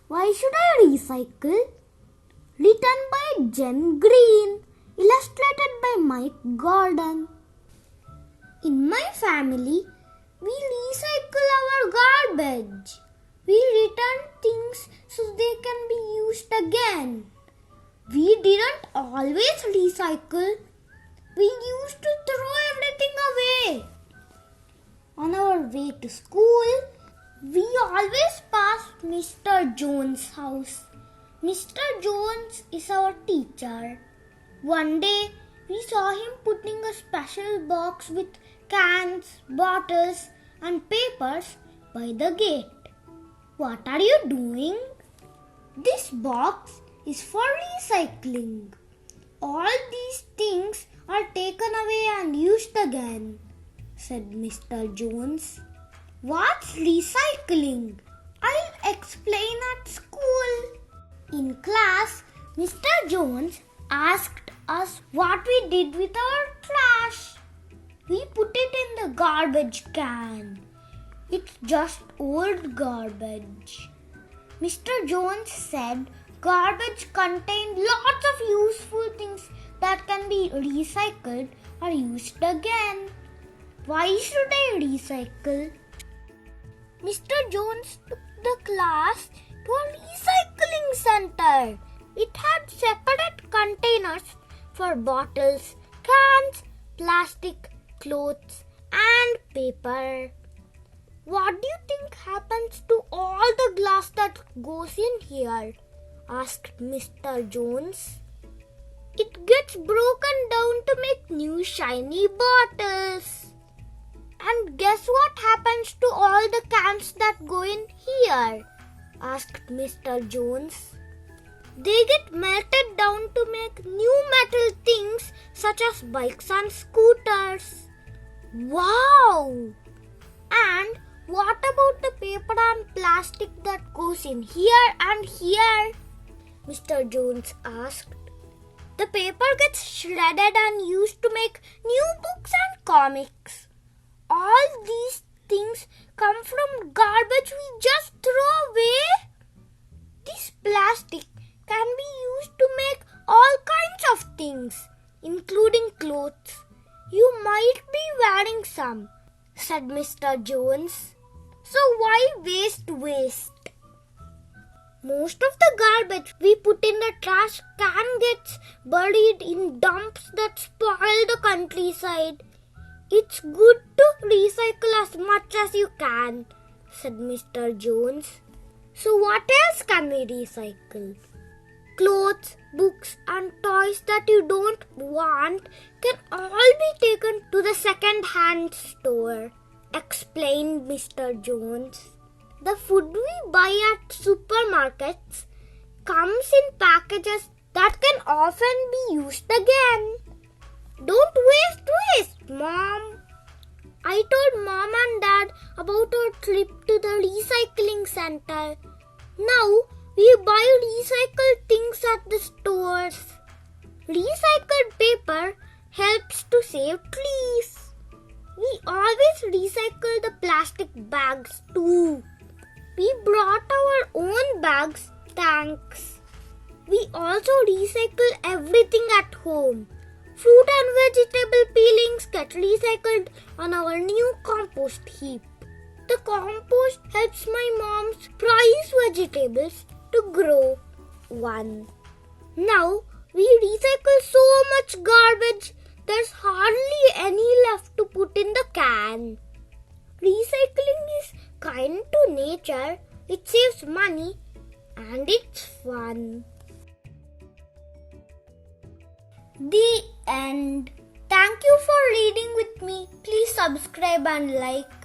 Why should I recycle? Written by Jen Green. Illustrated by Mike Gordan. In my family, we recycle our garbage. We return things so they can be used again. We didn't always recycle. We used to throw everything away. On our way to school, we always passed Mr. Jones' house. Mr. Jones is our teacher. One day, we saw him putting a special box with cans, bottles, and papers by the gate. What are you doing? This box is for recycling. All these things are taken away and used again, said Mr. Jones. What's recycling? I'll explain at school. In class, Mr. Jones asked us what we did with our trash. We put it in the garbage can. It's just old garbage. Mr. Jones said garbage contained lots of useful things that can be recycled or used again. Why should I recycle? Mr. Jones took the class to a recycling center. It had separate containers for bottles, cans, plastic, clothes, and paper. What do you think happens to all the glass that goes in here? Asked Mr. Jones. It gets broken down to make new shiny bottles. And guess what happens to all the cans that go in here? Asked Mr. Jones. They get melted down to make new metal things such as bikes and scooters. Wow! And what about the paper and plastic that goes in here and here? Mr. Jones asked. The paper gets shredded and used to make new books and comics. All these things come from garbage we just throw away. This plastic can be used to make all kinds of things, including clothes. You might be wearing some, said Mr. Jones. So why waste? Most of the garbage we put in the trash can get buried in dumps that spoil the countryside. It's good to recycle as much as you can, said Mr. Jones. So what else can we recycle? Clothes, books, and toys that you don't want can all be taken to the second-hand store, explained Mr. Jones. The food we buy at supermarkets comes in packages that can often be used again. Don't waste, Mom. I told Mom and Dad about our trip to the recycling center. Now we buy recycled things at the stores. Recycled paper helps to save trees. We always recycle the plastic bags too. We brought our own bags, thanks. We also recycle everything at home. Fruit and vegetable peelings get recycled on our new compost heap. The compost helps my mom's prize vegetables to grow. Now we recycle so much garbage, there's hardly any left to put in the can. Recycling is kind to nature, it saves money, and it's fun. The end. Thank you for reading with me. Please subscribe and like.